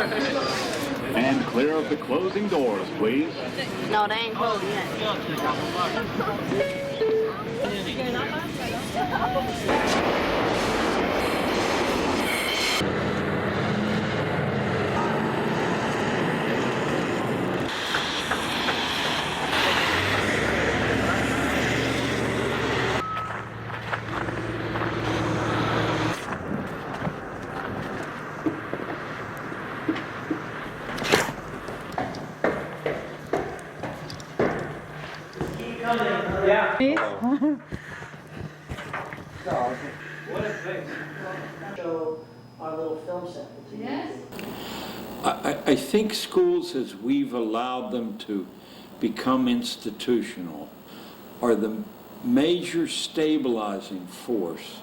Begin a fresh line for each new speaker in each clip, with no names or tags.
And clear of the closing doors, please.
No, they ain't closed yet.
Show our little film set. Yes.
I think schools, as we've allowed them to become institutional, are the major stabilizing force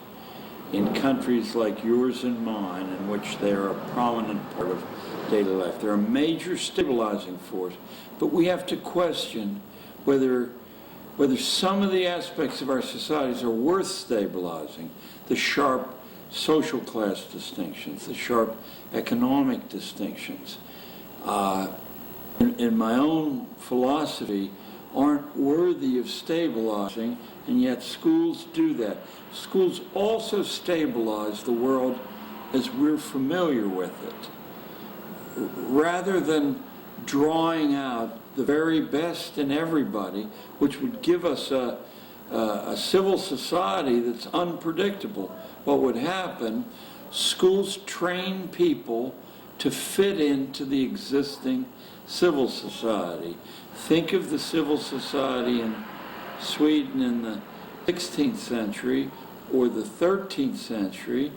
in countries like yours and mine, in which they are a prominent part of daily life. They're a major stabilizing force, but we have to question whether some of the aspects of our societies are worth stabilizing. The sharp social class distinctions, the sharp economic distinctions, in my own philosophy, aren't worthy of stabilizing, and yet schools do that. Schools also stabilize the world as we're familiar with it, rather than drawing out the very best in everybody, which would give us a civil society that's unpredictable. What would happen? Schools train people to fit into the existing civil society. Think of the civil society in Sweden in the 16th century, or the 13th century,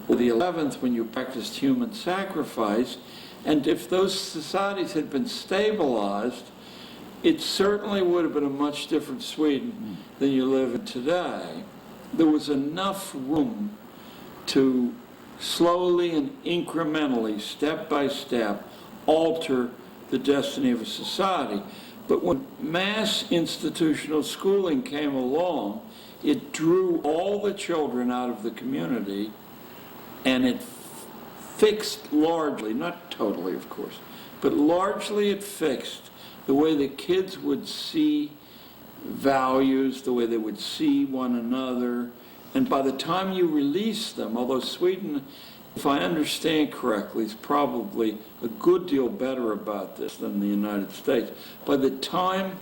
or the 11th, when you practiced human sacrifice. And if those societies had been stabilized, it certainly would have been a much different Sweden than you live in today. There was enough room to slowly and incrementally, step by step, alter the destiny of a society. But when mass institutional schooling came along, it drew all the children out of the community, and it fixed largely, not totally of course, but largely it fixed the way the kids would see values, the way they would see one another. And by the time you release them, although Sweden, if I understand correctly, is probably a good deal better about this than the United States, by the time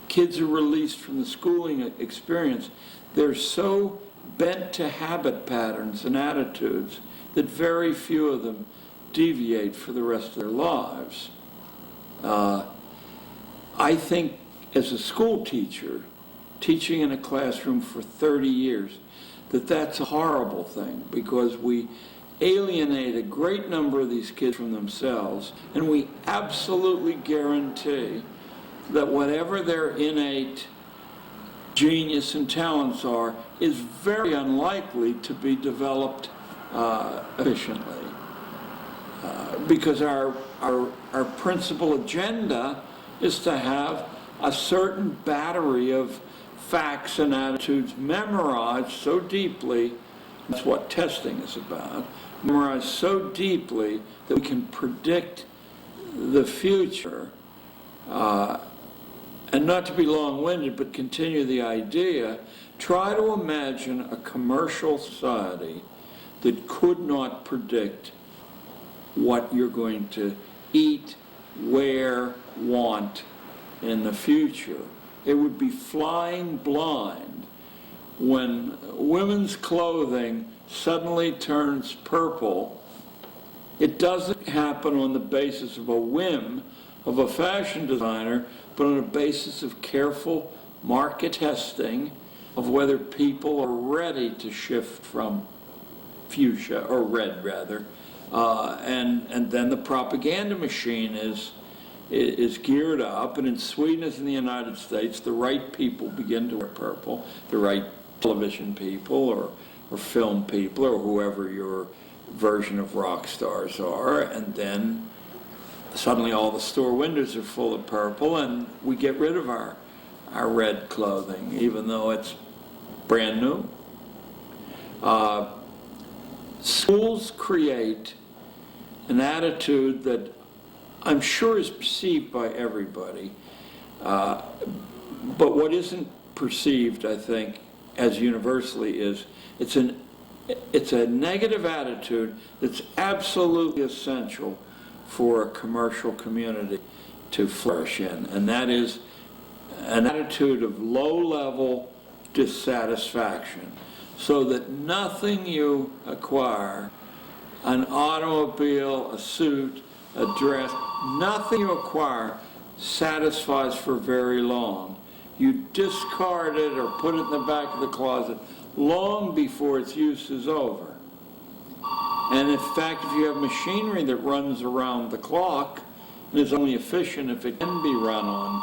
kids are released from the schooling experience, they're so bent to habit patterns and attitudes that very few of them deviate for the rest of their lives. I think as a school teacher, teaching in a classroom for 30 years, that's a horrible thing, because we alienate a great number of these kids from themselves, and we absolutely guarantee that whatever their innate genius and talents are is very unlikely to be developed efficiently. Because our principal agenda is to have a certain battery of facts and attitudes memorized so deeply, that's what testing is about, memorized so deeply that we can predict the future. And not to be long-winded, but continue the idea, try to imagine a commercial society that could not predict what you're going to eat, wear, want in the future. It would be flying blind when women's clothing suddenly turns purple. It doesn't happen on the basis of a whim of a fashion designer, but on a basis of careful market testing of whether people are ready to shift from fuchsia, or red rather, and then the propaganda machine is geared up, and in Sweden as in the United States, the right people begin to wear purple, the right television people or film people or whoever your version of rock stars are, and then suddenly all the store windows are full of purple, and we get rid of our red clothing, even though it's brand new. Schools create an attitude that I'm sure is perceived by everybody, but what isn't perceived, I think, as universally is it's a negative attitude that's absolutely essential for a commercial community to flourish in, and that is an attitude of low-level dissatisfaction, so that nothing you acquire, an automobile, a suit, a dress, nothing you acquire satisfies for very long. You discard it or put it in the back of the closet long before its use is over. And in fact, if you have machinery that runs around the clock and is only efficient if it can be run on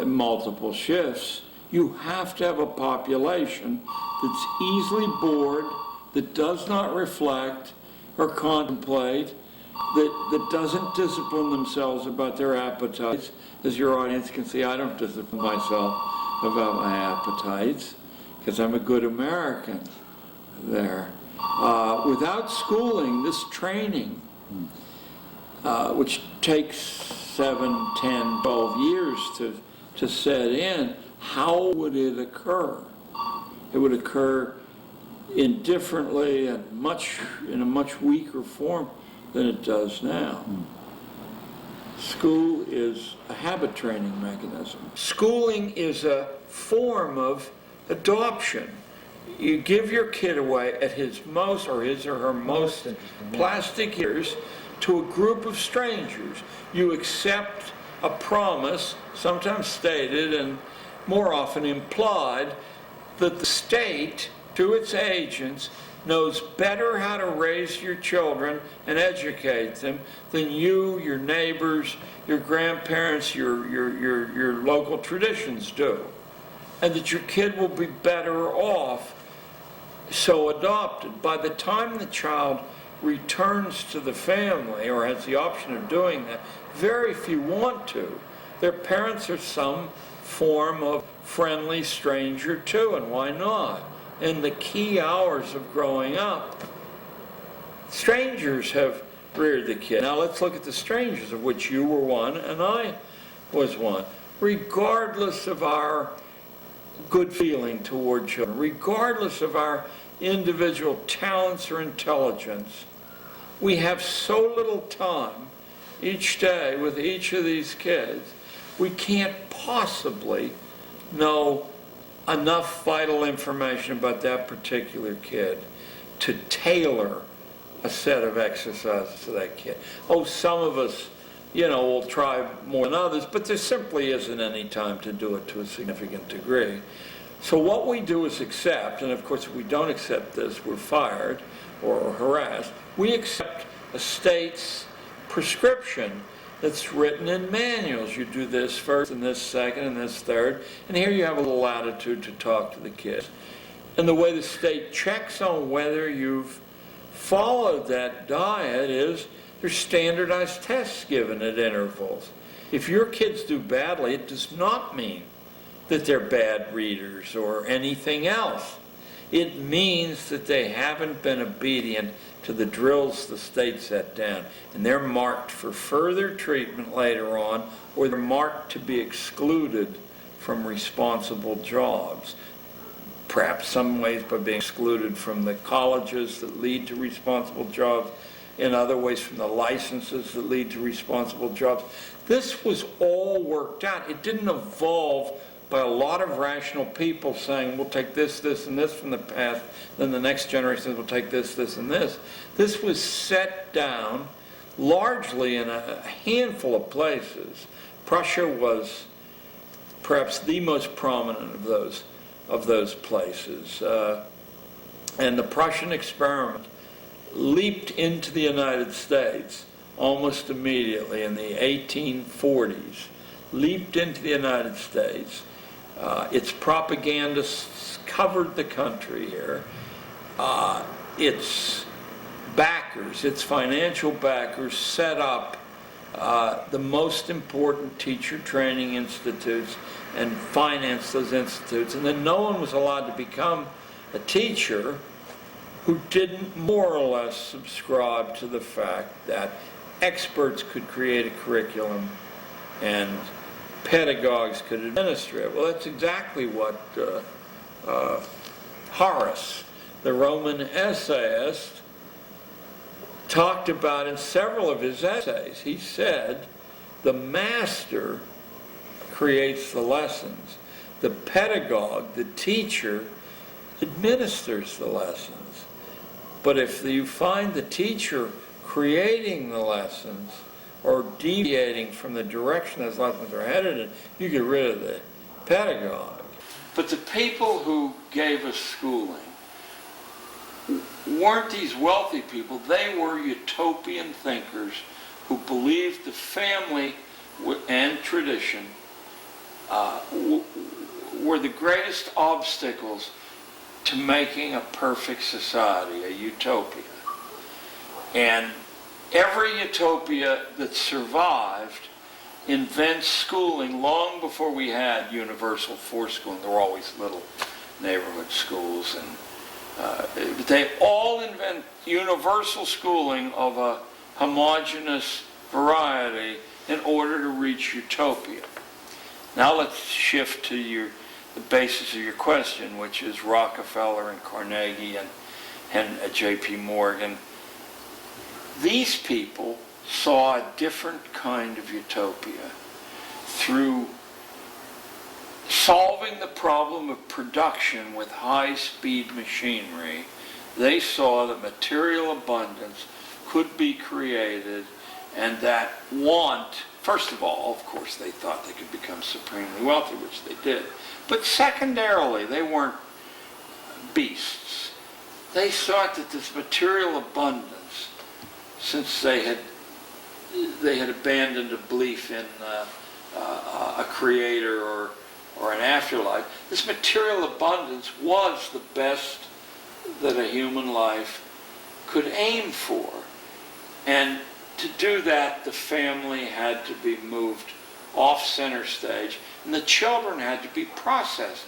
multiple shifts, you have to have a population that's easily bored, that does not reflect or contemplate, that doesn't discipline themselves about their appetites. As your audience can see, I don't discipline myself about my appetites because I'm a good American there. Without schooling, this training, which takes 7, 10, 12 years to set in, how would it occur? It would occur indifferently and in a much weaker form than it does now. School is a habit training mechanism. Schooling is a form of adoption. You give your kid away at his most, or his or her most plastic years, to a group of strangers. You accept a promise, sometimes stated and more often implied, that the state, to its agents, knows better how to raise your children and educate them than you, your neighbors, your grandparents, your local traditions do. And that your kid will be better off so adopted. By the time the child returns to the family or has the option of doing that, very few want to. Their parents are some form of friendly stranger too, and why not? In the key hours of growing up, strangers have reared the kid. Now let's look at the strangers, of which you were one and I was one. Regardless of our good feeling toward children, regardless of our individual talents or intelligence, we have so little time each day with each of these kids, we can't possibly know enough vital information about that particular kid to tailor a set of exercises to that kid. Oh, some of us, will try more than others, but there simply isn't any time to do it to a significant degree. So what we do is accept, and of course if we don't accept this, we're fired or harassed. We accept a state's prescription that's written in manuals. You do this first, and this second, and this third, and here you have a little latitude to talk to the kids. And the way the state checks on whether you've followed that diet is there's standardized tests given at intervals. If your kids do badly, it does not mean that they're bad readers or anything else. It means that they haven't been obedient to the drills the state set down, and they're marked for further treatment later on, or they're marked to be excluded from responsible jobs. Perhaps some ways by being excluded from the colleges that lead to responsible jobs, in other ways from the licenses that lead to responsible jobs. This was all worked out. It didn't evolve by a lot of rational people saying, we'll take this, this, and this from the past, then the next generation will take this, this, and this. This was set down largely in a handful of places. Prussia was perhaps the most prominent of those places. And the Prussian experiment leaped into the United States almost immediately in the 1840s, leaped into the United States. Its propagandists covered the country here. Its backers, its financial backers, set up the most important teacher training institutes and financed those institutes. And then no one was allowed to become a teacher who didn't more or less subscribe to the fact that experts could create a curriculum and pedagogues could administer it. Well, that's exactly what Horace, the Roman essayist, talked about in several of his essays. He said, the master creates the lessons. The pedagogue, the teacher, administers the lessons. But if you find the teacher creating the lessons or deviating from the direction those lessons are headed in, you get rid of the pedagogue. But the people who gave us schooling weren't these wealthy people. They were utopian thinkers who believed the family and tradition were the greatest obstacles to making a perfect society, a utopia. And every utopia that survived invents schooling long before we had universal force schooling. There were always little neighborhood schools, and they all invent universal schooling of a homogeneous variety in order to reach utopia. Now let's shift to the basis of your question, which is Rockefeller and Carnegie and J.P. Morgan. These people saw a different kind of utopia through solving the problem of production with high-speed machinery. They saw that material abundance could be created, and that want, first of all, of course, they thought they could become supremely wealthy, which they did. But secondarily, they weren't beasts. They thought that this material abundance, since they had abandoned a belief in a creator or an afterlife, this material abundance was the best that a human life could aim for. And to do that, the family had to be moved off center stage, and the children had to be processed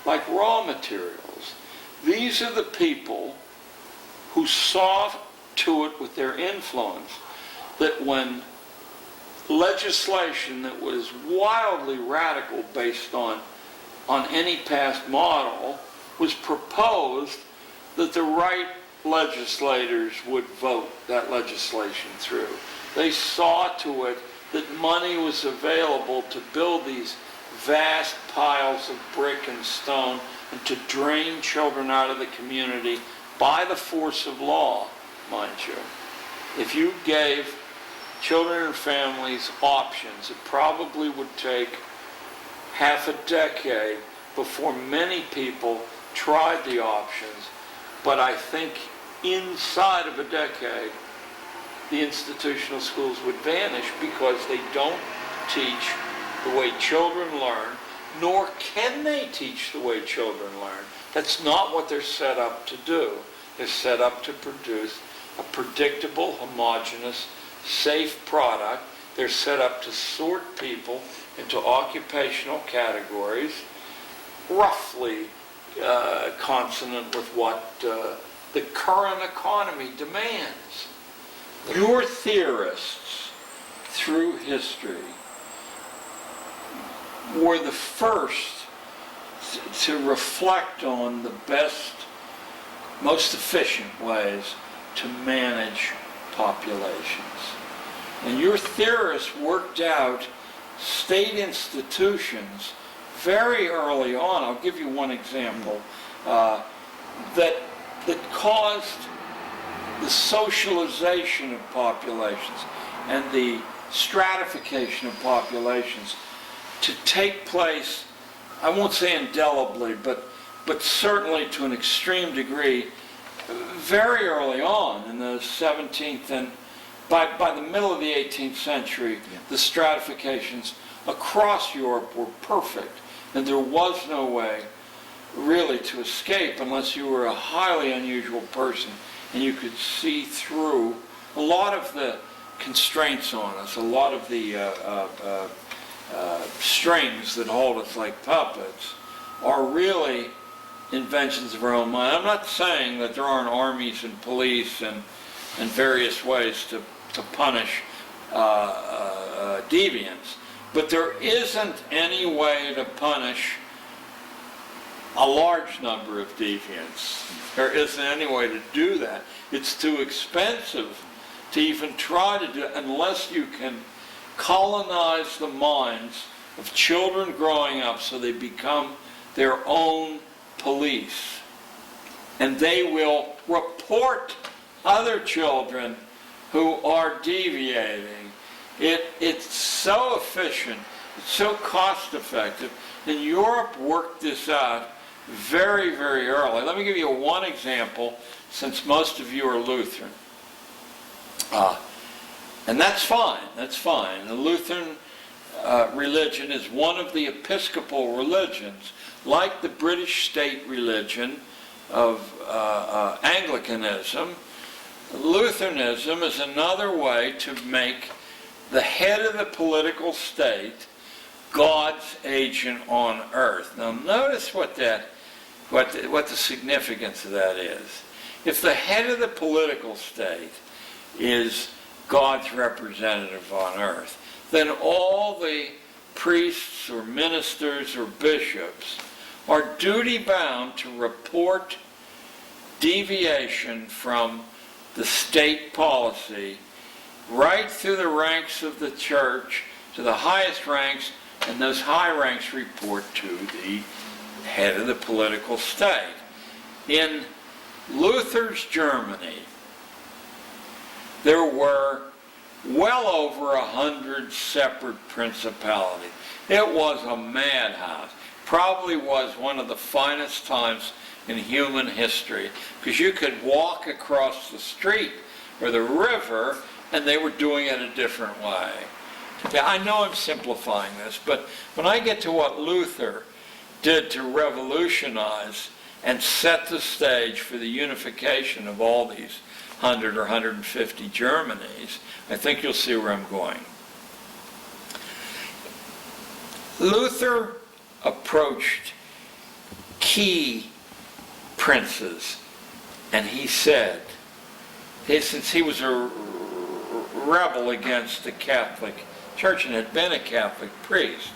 like raw materials. These are the people who saw to it with their influence that when legislation that was wildly radical based on any past model was proposed, that the right legislators would vote that legislation through. They saw to it that money was available to build these vast piles of brick and stone and to drain children out of the community by the force of law, mind you. If you gave children and families options, it probably would take half a decade before many people tried the options. But I think inside of a decade, the institutional schools would vanish because they don't teach the way children learn, nor can they teach the way children learn. That's not what they're set up to do. They're set up to produce a predictable, homogeneous, safe product. They're set up to sort people into occupational categories, roughly consonant with what the current economy demands. Your theorists, through history, were the first to reflect on the best, most efficient ways to manage populations. And your theorists worked out state institutions very early on. I'll give you one example that caused the socialization of populations and the stratification of populations to take place, I won't say indelibly, but certainly to an extreme degree, very early on in the 17th and by the middle of the 18th century, the stratifications across Europe were perfect, and there was no way really to escape unless you were a highly unusual person and you could see through a lot of the constraints on us, a lot of the strings that hold us like puppets are really inventions of our own mind. I'm not saying that there aren't armies and police and various ways to punish deviants, but there isn't any way to punish a large number of deviants. There isn't any way to do that. It's too expensive to even try to do it unless you can colonize the minds of children growing up so they become their own police. And they will report other children who are deviating. It's so efficient, it's so cost effective, and Europe worked this out very, very early. Let me give you one example, since most of you are Lutheran. And that's fine, that's fine. The Lutheran religion is one of the episcopal religions, like the British state religion of Anglicanism. Lutheranism is another way to make the head of the political state God's agent on earth. Now notice what the significance of that is. If the head of the political state is God's representative on earth, then all the priests or ministers or bishops are duty-bound to report deviation from the state policy right through the ranks of the church to the highest ranks, and those high ranks report to the head of the political state. In Luther's Germany, there were well over 100 separate principalities. It was a madhouse. Probably was one of the finest times in human history, because you could walk across the street or the river and they were doing it a different way. Yeah, I know I'm simplifying this, but when I get to what Luther did to revolutionize and set the stage for the unification of all these 100 or 150 Germanys, I think you'll see where I'm going. Luther approached key princes, and he said, since he was a rebel against the Catholic Church and had been a Catholic priest,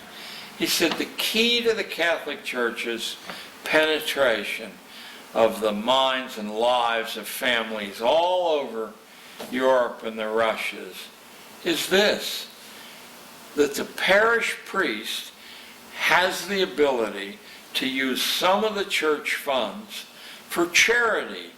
he said the key to the Catholic Church's penetration of the minds and lives of families all over Europe and the Russias is this, that the parish priest has the ability to use some of the church funds for charity,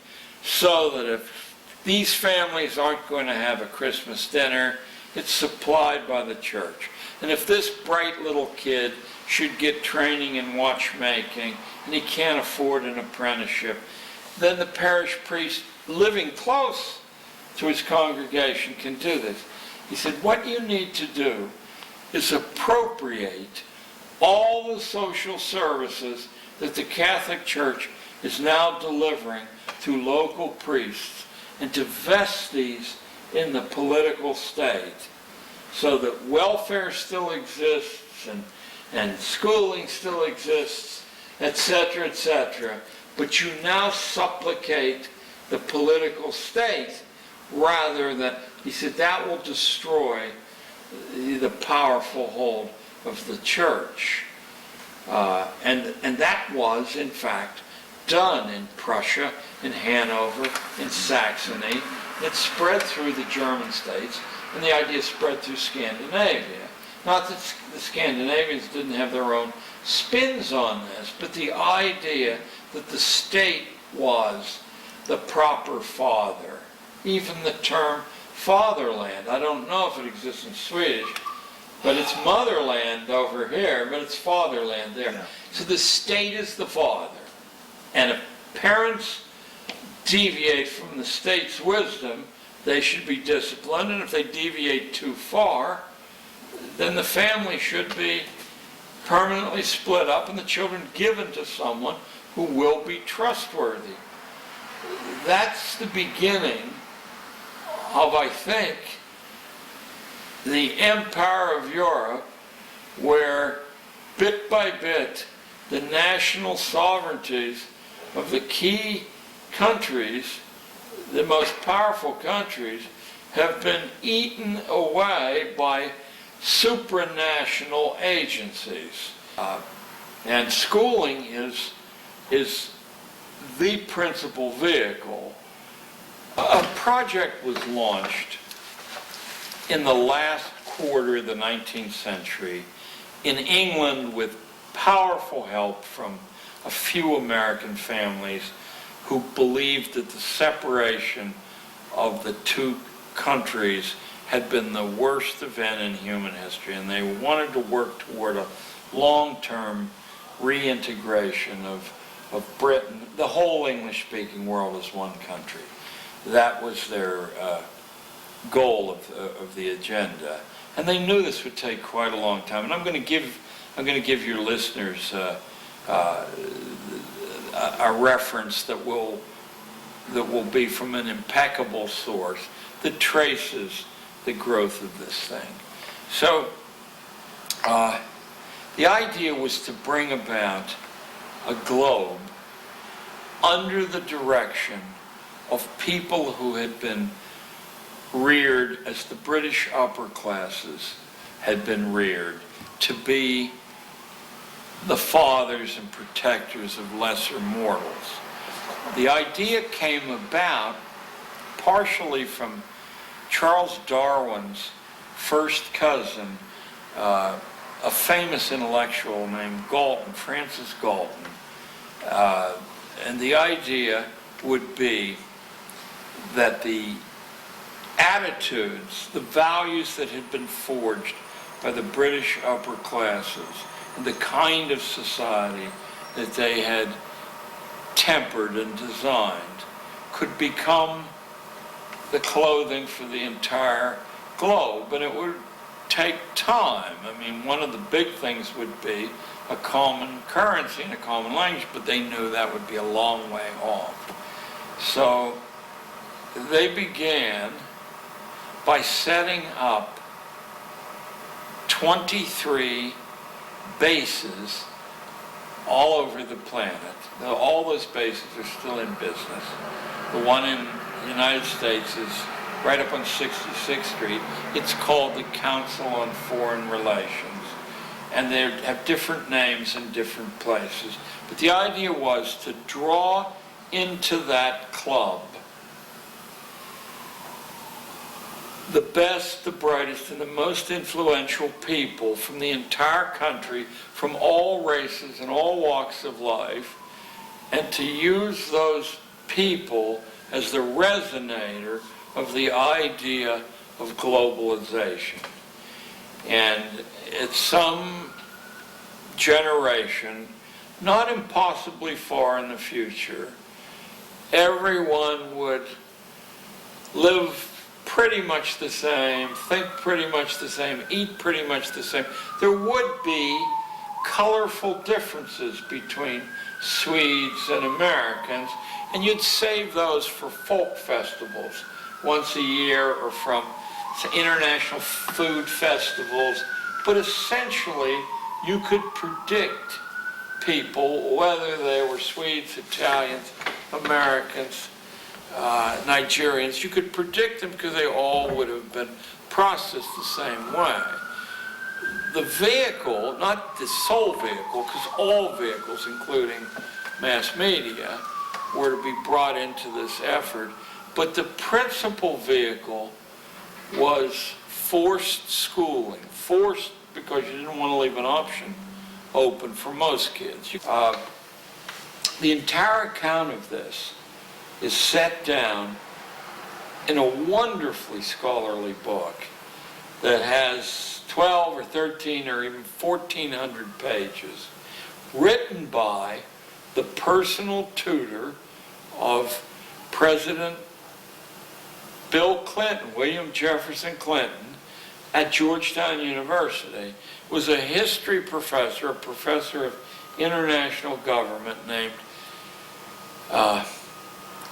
so that if these families aren't going to have a Christmas dinner, it's supplied by the church. And if this bright little kid should get training in watchmaking and he can't afford an apprenticeship, then the parish priest living close to his congregation can do this. He said, what you need to do is appropriate all the social services that the Catholic Church is now delivering through local priests, and to vest these in the political state, so that welfare still exists and schooling still exists, etc., etc. But you now supplicate the political state rather than, he said, that will destroy the powerful hold of the church. And that was, in fact, done in Prussia, in Hanover, in Saxony. It spread through the German states, and the idea spread through Scandinavia. Not that the Scandinavians didn't have their own spins on this, but the idea that the state was the proper father. Even the term fatherland, I don't know if it exists in Swedish, but it's motherland over here, but it's fatherland there. Yeah. So the state is the father. And if parents deviate from the state's wisdom, they should be disciplined, and if they deviate too far, then the family should be permanently split up and the children given to someone who will be trustworthy. That's the beginning of, I think, the empire of Europe, where bit by bit the national sovereignties of the key countries, the most powerful countries, have been eaten away by supranational agencies. And schooling is the principal vehicle. A project was launched in the last quarter of the 19th century in England with powerful help from a few American families who believed that the separation of the two countries had been the worst event in human history, and they wanted to work toward a long-term reintegration of Britain, the whole English-speaking world, as one country. That was their goal of the agenda, and they knew this would take quite a long time. And I'm going to give your listeners a reference that will be from an impeccable source that traces the growth of this thing. So the idea was to bring about a globe under the direction of people who had been reared as the British upper classes had been reared, to be the fathers and protectors of lesser mortals. The idea came about partially from Charles Darwin's first cousin, a famous intellectual named Galton, Francis Galton. And the idea would be that the attitudes, the values that had been forged by the British upper classes, and the kind of society that they had tempered and designed, could become the clothing for the entire globe. And it would take time. I mean, one of the big things would be a common currency and a common language, but they knew that would be a long way off. So they began by setting up 23 bases all over the planet. Now, all those bases are still in business. The one in the United States is right up on 66th Street. It's called the Council on Foreign Relations. And they have different names in different places. But the idea was to draw into that club the best, the brightest, and the most influential people from the entire country, from all races and all walks of life, and to use those people as the resonator of the idea of globalization. And at some generation, not impossibly far in the future, everyone would live pretty much the same, think pretty much the same, eat pretty much the same. There would be colorful differences between Swedes and Americans, and you'd save those for folk festivals once a year, or from international food festivals. But essentially, you could predict people, whether they were Swedes, Italians, Americans, Nigerians. You could predict them because they all would have been processed the same way. The vehicle, not the sole vehicle, because all vehicles, including mass media, were to be brought into this effort, but the principal vehicle was forced schooling. Forced because you didn't want to leave an option open for most kids. The entire account of this is set down in a wonderfully scholarly book that has 12 or 13 or even 1,400 pages, written by the personal tutor of President Bill Clinton, William Jefferson Clinton, at Georgetown University. Was a history professor, a professor of international government named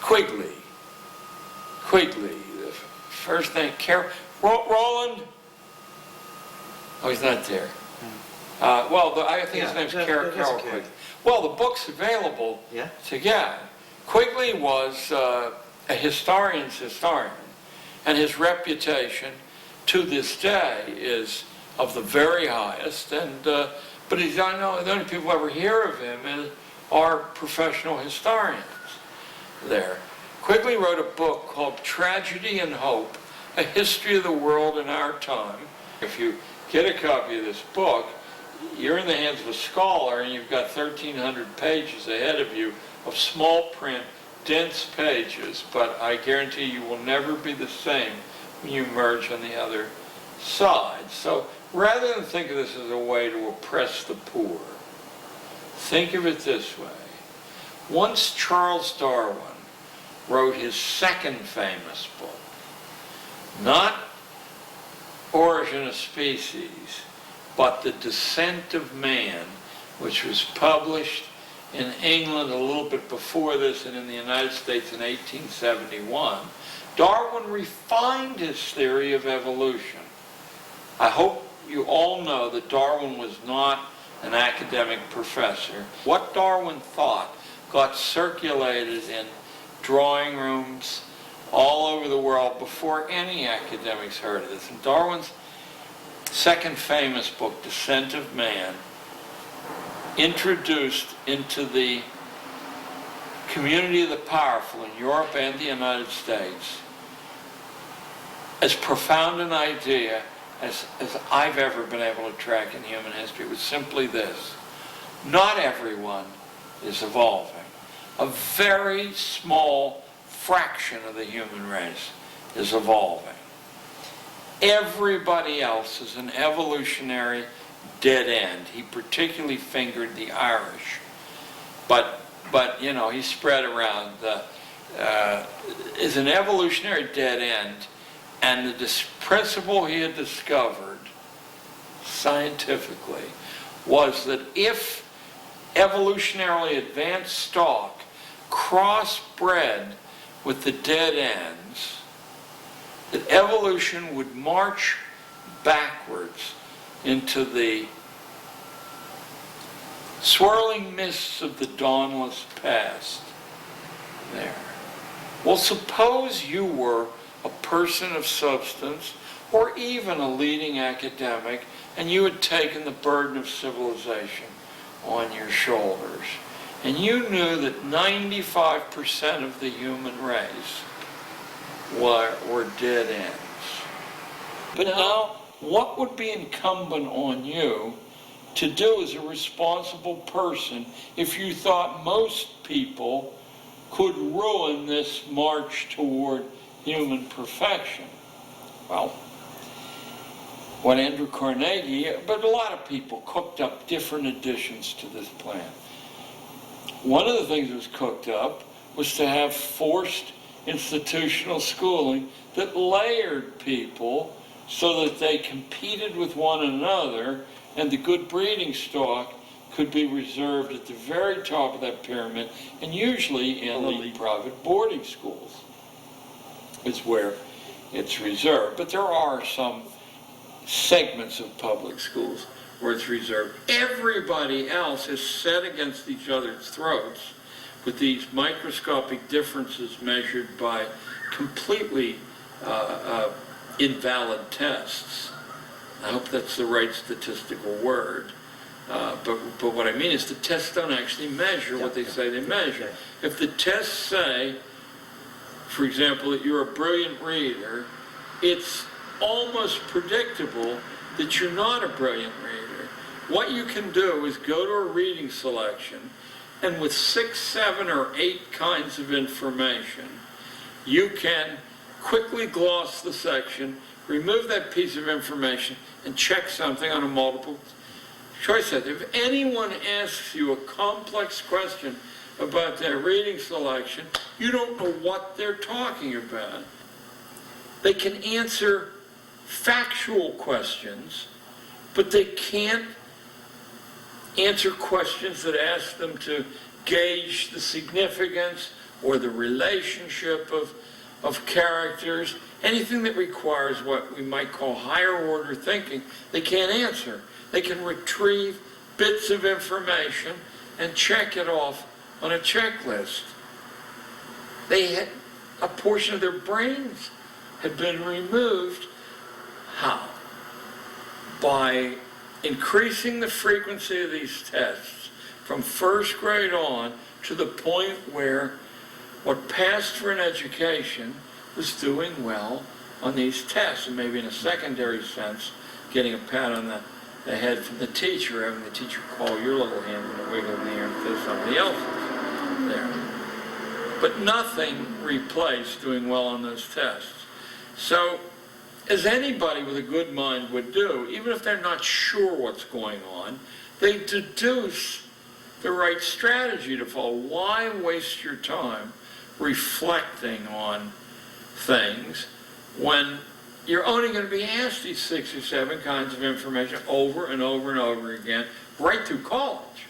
Quigley. The first name, Roland? Oh, he's not there. I think his name's Carol Quigley. Well, the book's available to get. Quigley was a historian's historian, and his reputation to this day is of the very highest. And but he's, I know the only people who ever hear of him are professional historians there. Quigley wrote a book called Tragedy and Hope, A History of the World in Our Time. If you get a copy of this book, you're in the hands of a scholar, and you've got 1,300 pages ahead of you of small print, dense pages, but I guarantee you will never be the same when you emerge on the other side. So rather than think of this as a way to oppress the poor, think of it this way. Once Charles Darwin wrote his second famous book, not Origin of Species, but The Descent of Man, which was published in England a little bit before this and in the United States in 1871, Darwin refined his theory of evolution. I hope you all know that Darwin was not an academic professor. What Darwin thought got circulated in drawing rooms all over the world before any academics heard of this. And Darwin's second famous book, Descent of Man, introduced into the community of the powerful in Europe and the United States as profound an idea as I've ever been able to track in human history. It was simply this: not everyone is evolving. A very small fraction of the human race is evolving. Everybody else is an evolutionary dead end. He particularly fingered the Irish, but you know, he spread around is an evolutionary dead end, and the principle he had discovered scientifically was that if evolutionarily advanced stock crossbred with the dead ends, that evolution would march backwards into the swirling mists of the dawnless past. There. Well, suppose you were a person of substance, or even a leading academic, and you had taken the burden of civilization on your shoulders, and you knew that 95% of the human race were dead ends. But now, what would be incumbent on you to do as a responsible person if you thought most people could ruin this march toward human perfection? Well, what Andrew Carnegie, but a lot of people, cooked up different additions to this plan. One of the things that was cooked up was to have forced institutional schooling that layered people so that they competed with one another, and the good breeding stock could be reserved at the very top of that pyramid, and usually in elite private boarding schools is where it's reserved. But there are some segments of public schools where it's reserved. Everybody else is set against each other's throats with these microscopic differences measured by completely invalid tests. I hope that's the right statistical word. But what I mean is the tests don't actually measure what they say they measure. If the tests say, for example, that you're a brilliant reader, it's almost predictable that you're not a brilliant reader. What you can do is go to a reading selection, and with 6, 7, or 8 kinds of information, you can quickly gloss the section, remove that piece of information, and check something on a multiple choice test. If anyone asks you a complex question about their reading selection, you don't know what they're talking about. They can answer factual questions, but they can't answer questions that ask them to gauge the significance or the relationship of characters, anything that requires what we might call higher order thinking, they can't answer. They can retrieve bits of information and check it off on a checklist. They had a portion of their brains had been removed. How? By increasing the frequency of these tests from first grade on to the point where what passed for an education was doing well on these tests, and maybe in a secondary sense, getting a pat on the head from the teacher, having the teacher call your little hand and wiggle in the air until somebody else is there. But nothing replaced doing well on those tests. So, as anybody with a good mind would do, even if they're not sure what's going on, they deduce the right strategy to follow. Why waste your time reflecting on things when you're only going to be asked these 6 or 7 kinds of information over and over and over again, right through college?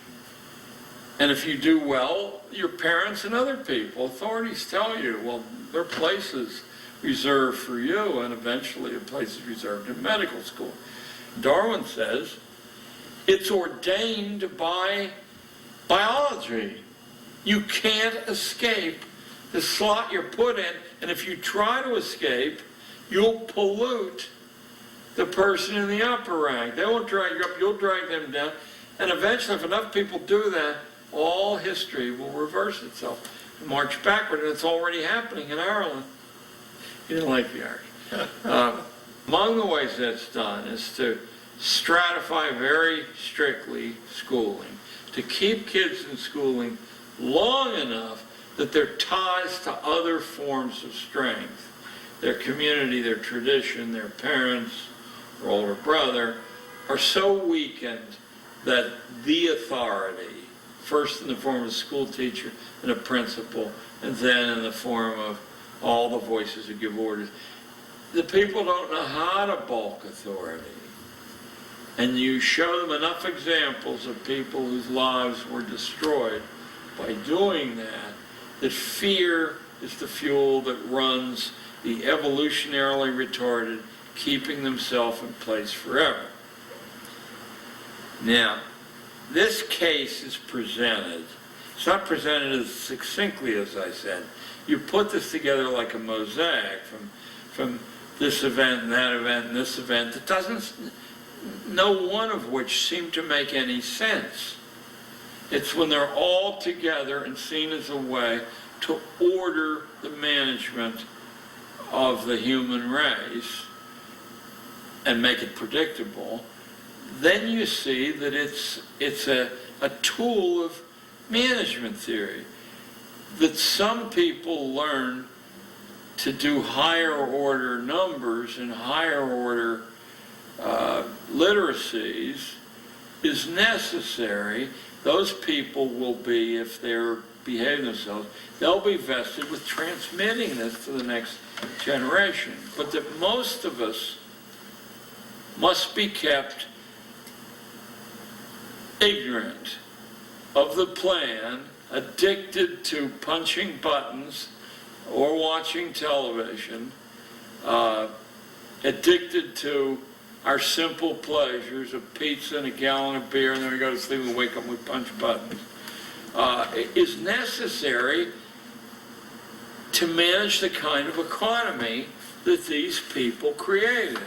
And if you do well, your parents and other people, authorities tell you, well, there are places reserved for you, and eventually a place is reserved in medical school. Darwin says it's ordained by biology. You can't escape the slot you're put in, and if you try to escape, you'll pollute the person in the upper rank. They won't drag you up, you'll drag them down, and eventually, if enough people do that, all history will reverse itself, march backward, and it's already happening in Ireland. You didn't like the Irish. Among the ways that's done is to stratify very strictly schooling, to keep kids in schooling long enough that their ties to other forms of strength, their community, their tradition, their parents, or older brother, are so weakened that the authority, first in the form of a school teacher and a principal, and then in the form of all the voices who give orders, the people don't know how to bulk authority. And you show them enough examples of people whose lives were destroyed by doing that, that fear is the fuel that runs the evolutionarily retarded, keeping themselves in place forever. Now, this case is presented, it's not presented as succinctly as I said. You put this together like a mosaic from this event and that event and this event that doesn't, no one of which seem to make any sense. It's when they're all together and seen as a way to order the management of the human race and make it predictable, then you see that it's a tool of management theory, that some people learn to do higher order numbers and higher order literacies is necessary. Those people will be, if they're behaving themselves, they'll be vested with transmitting this to the next generation. But that most of us must be kept ignorant of the plan, addicted to punching buttons or watching television, addicted to our simple pleasures of pizza and a gallon of beer, and then we go to sleep and wake up and we punch buttons, is necessary to manage the kind of economy that these people created.